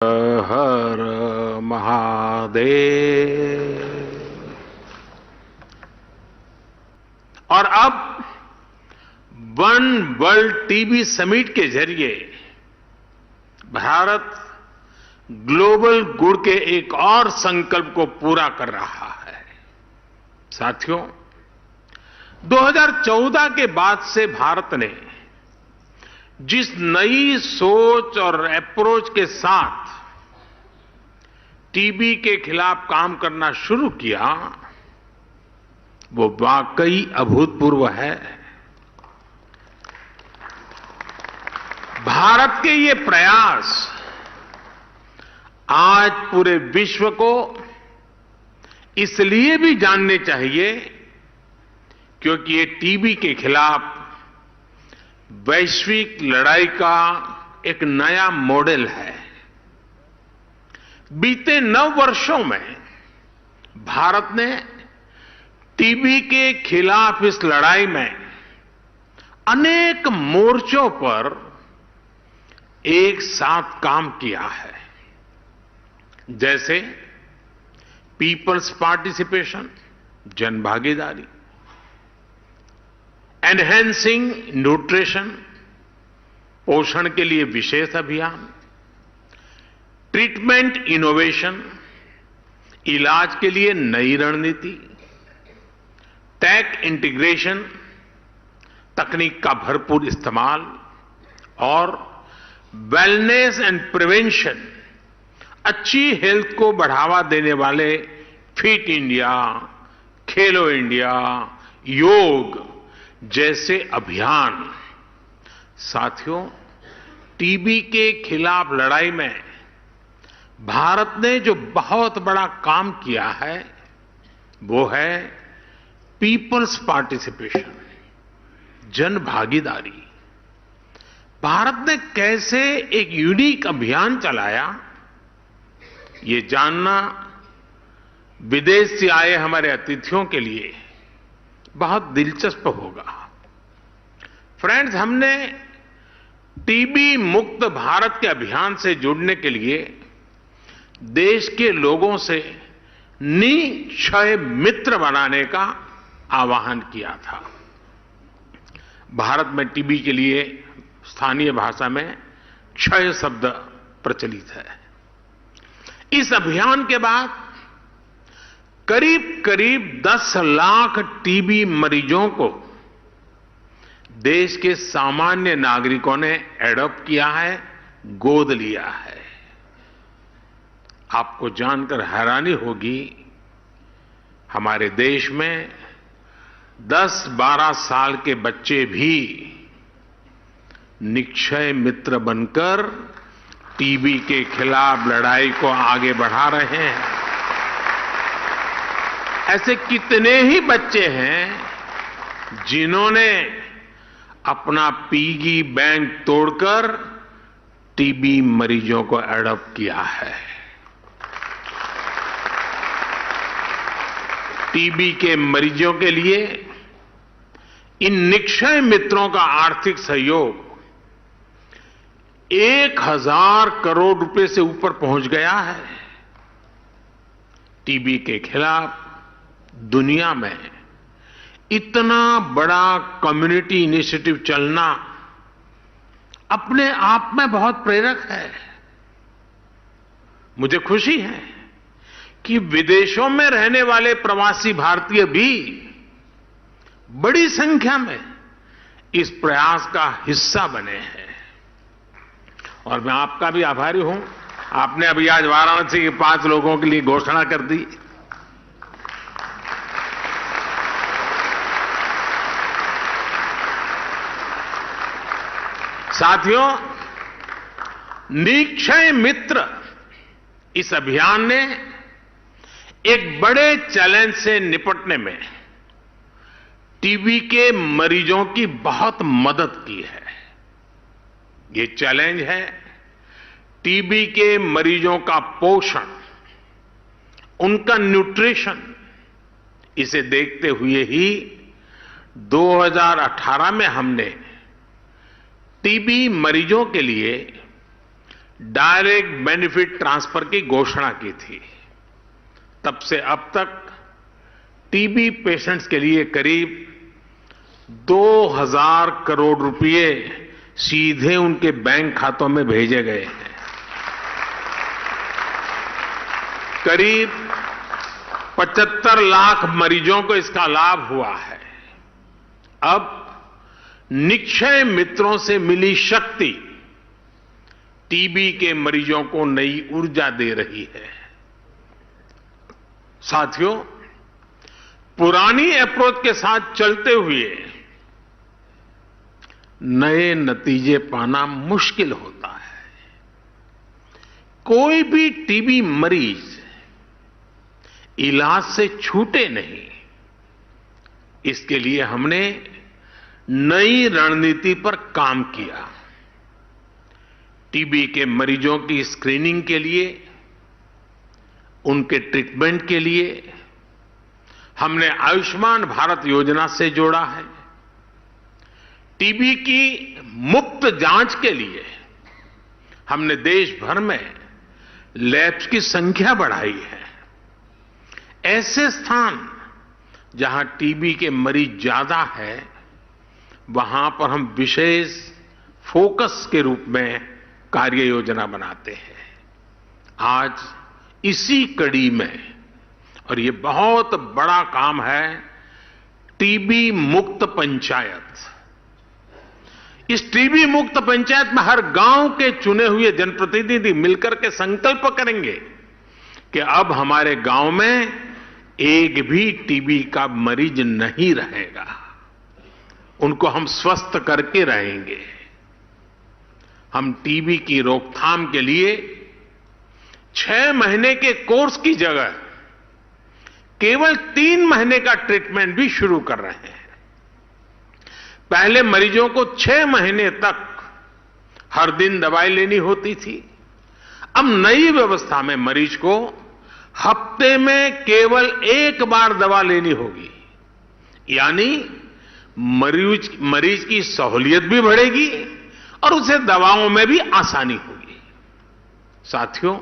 हर महादेव। और अब one world TB summit के जरिए भारत ग्लोबल गुड के एक और संकल्प को पूरा कर रहा है। साथियों, 2014 के बाद से भारत ने जिस नई सोच और अप्रोच के साथ टीबी के खिलाफ काम करना शुरू किया, वो वाकई अभूतपूर्व है। भारत के ये प्रयास आज पूरे विश्व को इसलिए भी जानने चाहिए क्योंकि ये टीबी के खिलाफ वैश्विक लड़ाई का एक नया मॉडल है। बीते 9 वर्षों में भारत ने टीबी के खिलाफ इस लड़ाई में अनेक मोर्चों पर एक साथ काम किया है, जैसे पीपल्स पार्टिसिपेशन, जन भागीदारी, एनहेंसिंग न्यूट्रिशन, पोषण के लिए विशेष अभियान, ट्रीटमेंट इनोवेशन, इलाज के लिए नई रणनीति, टेक इंटीग्रेशन, तकनीक का भरपूर इस्तेमाल और वेलनेस एंड प्रिवेंशन, अच्छी हेल्थ को बढ़ावा देने वाले फिट इंडिया, खेलो इंडिया, योग जैसे अभियान। साथियों, टीबी के खिलाफ लड़ाई में भारत ने जो बहुत बड़ा काम किया है वो है पीपल्स पार्टिसिपेशन, जन भागीदारी। भारत ने कैसे एक यूनिक अभियान चलाया, ये जानना विदेश से आए हमारे अतिथियों के लिए बहुत दिलचस्प होगा। फ्रेंड्स, हमने टीबी मुक्त भारत के अभियान से जुड़ने के लिए देश के लोगों से निक्षय मित्र बनाने का आह्वान किया था। भारत में टीबी के लिए स्थानीय भाषा में क्षय शब्द प्रचलित है। इस अभियान के बाद करीब 10 लाख टीबी मरीजों को देश के सामान्य नागरिकों ने एडॉप्ट किया है, गोद लिया है। आपको जानकर हैरानी होगी, हमारे देश में 10-12 साल के बच्चे भी निक्षय मित्र बनकर टीबी के खिलाफ लड़ाई को आगे बढ़ा रहे हैं। ऐसे कितने ही बच्चे हैं जिन्होंने अपना पिगी बैंक तोड़कर टीबी मरीजों को एडॉप्ट किया है। टीबी के मरीजों के लिए इन निक्षय मित्रों का आर्थिक सहयोग 1000 करोड़ रुपए से ऊपर पहुंच गया है। टीबी के खिलाफ दुनिया में इतना बड़ा कम्युनिटी इनिशिएटिव चलना अपने आप में बहुत प्रेरक है। मुझे खुशी है कि विदेशों में रहने वाले प्रवासी भारतीय भी बड़ी संख्या में इस प्रयास का हिस्सा बने हैं। और मैं आपका भी आभारी हूं। आपने अभी आज वाराणसी के 5 लोगों के लिए घोषणा कर दी। साथियों, निक्षय मित्र इस अभियान ने एक बड़े चैलेंज से निपटने में टीबी के मरीजों की बहुत मदद की है। ये चैलेंज है टीबी के मरीजों का पोषण, उनका न्यूट्रिशन। इसे देखते हुए ही 2018 में हमने टीबी मरीजों के लिए डायरेक्ट बेनिफिट ट्रांसफर की घोषणा की थी। तब से अब तक टीबी पेशेंट्स के लिए करीब 2000 करोड़ रुपए सीधे उनके बैंक खातों में भेजे गए हैं। करीब 75 लाख मरीजों को इसका लाभ हुआ है। अब निक्षय मित्रों से मिली शक्ति टीबी के मरीजों को नई ऊर्जा दे रही है। साथियों, पुरानी अप्रोच के साथ चलते हुए नए नतीजे पाना मुश्किल होता है। कोई भी टीबी मरीज इलाज से छूटे नहीं, इसके लिए हमने नई रणनीति पर काम किया। टीबी के मरीजों की स्क्रीनिंग के लिए, उनके ट्रीटमेंट के लिए हमने आयुष्मान भारत योजना से जोड़ा है। टीबी की मुफ्त जांच के लिए हमने देश भर में लैब्स की संख्या बढ़ाई है। ऐसे स्थान जहां टीबी के मरीज ज्यादा है, वहां पर हम विशेष फोकस के रूप में कार्य योजना बनाते हैं। आज इसी कड़ी में, और ये बहुत बड़ा काम है, टीबी मुक्त पंचायत। इस टीबी मुक्त पंचायत में हर गांव के चुने हुए जनप्रतिनिधि मिलकर के संकल्प करेंगे कि अब हमारे गांव में एक भी टीबी का मरीज नहीं रहेगा, उनको हम स्वस्थ करके रहेंगे। हम टीबी की रोकथाम के लिए 6 महीने के कोर्स की जगह केवल 3 महीने का ट्रीटमेंट भी शुरू कर रहे हैं। पहले मरीजों को 6 महीने तक हर दिन दवाई लेनी होती थी। अब नई व्यवस्था में मरीज को हफ्ते में केवल 1 बार दवा लेनी होगी, यानी मरीज की सहूलियत भी बढ़ेगी और उसे दवाओं में भी आसानी होगी। साथियों,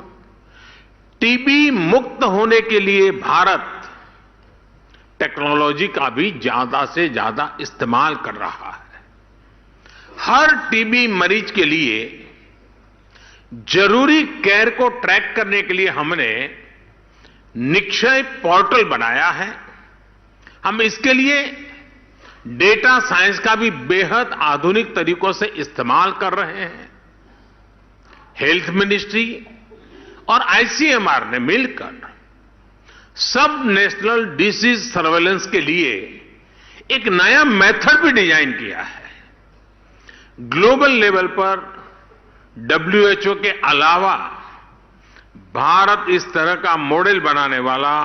टीबी मुक्त होने के लिए भारत टेक्नोलॉजी का भी ज्यादा से ज्यादा इस्तेमाल कर रहा है। हर टीबी मरीज के लिए जरूरी केयर को ट्रैक करने के लिए हमने निक्षय पोर्टल बनाया है। हम इसके लिए डेटा साइंस का भी बेहद आधुनिक तरीकों से इस्तेमाल कर रहे हैं। हेल्थ मिनिस्ट्री और आईसीएमआर ने मिलकर सब नेशनल डिसीज सर्वेलेंस के लिए एक नया मेथड भी डिजाइन किया है। ग्लोबल लेवल पर WHO के अलावा भारत इस तरह का मॉडल बनाने वाला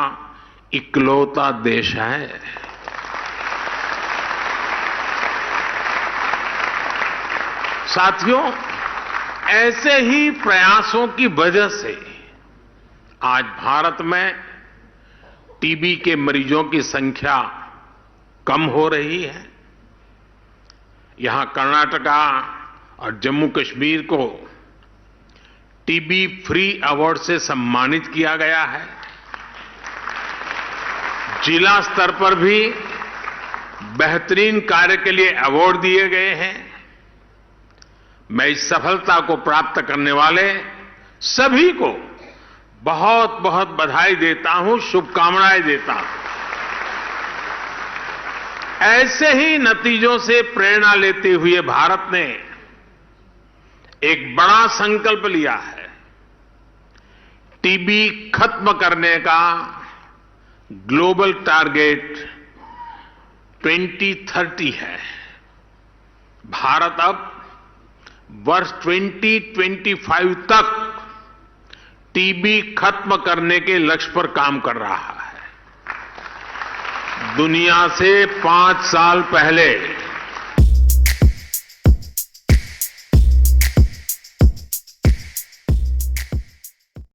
इकलौता देश है। साथियों, ऐसे ही प्रयासों की वजह से आज भारत में टीबी के मरीजों की संख्या कम हो रही है। यहां कर्नाटका और जम्मू कश्मीर को टीबी फ्री अवार्ड से सम्मानित किया गया है। जिला स्तर पर भी बेहतरीन कार्य के लिए अवार्ड दिए गए हैं। मैं इस सफलता को प्राप्त करने वाले सभी को बहुत बहुत बधाई देता हूं, शुभकामनाएं देता हूं। ऐसे ही नतीजों से प्रेरणा लेते हुए भारत ने एक बड़ा संकल्प लिया है। टीबी खत्म करने का ग्लोबल टारगेट 2030 है। भारत अब वर्ष 2025 तक टीबी खत्म करने के लक्ष्य पर काम कर रहा है। दुनिया से 5 साल पहले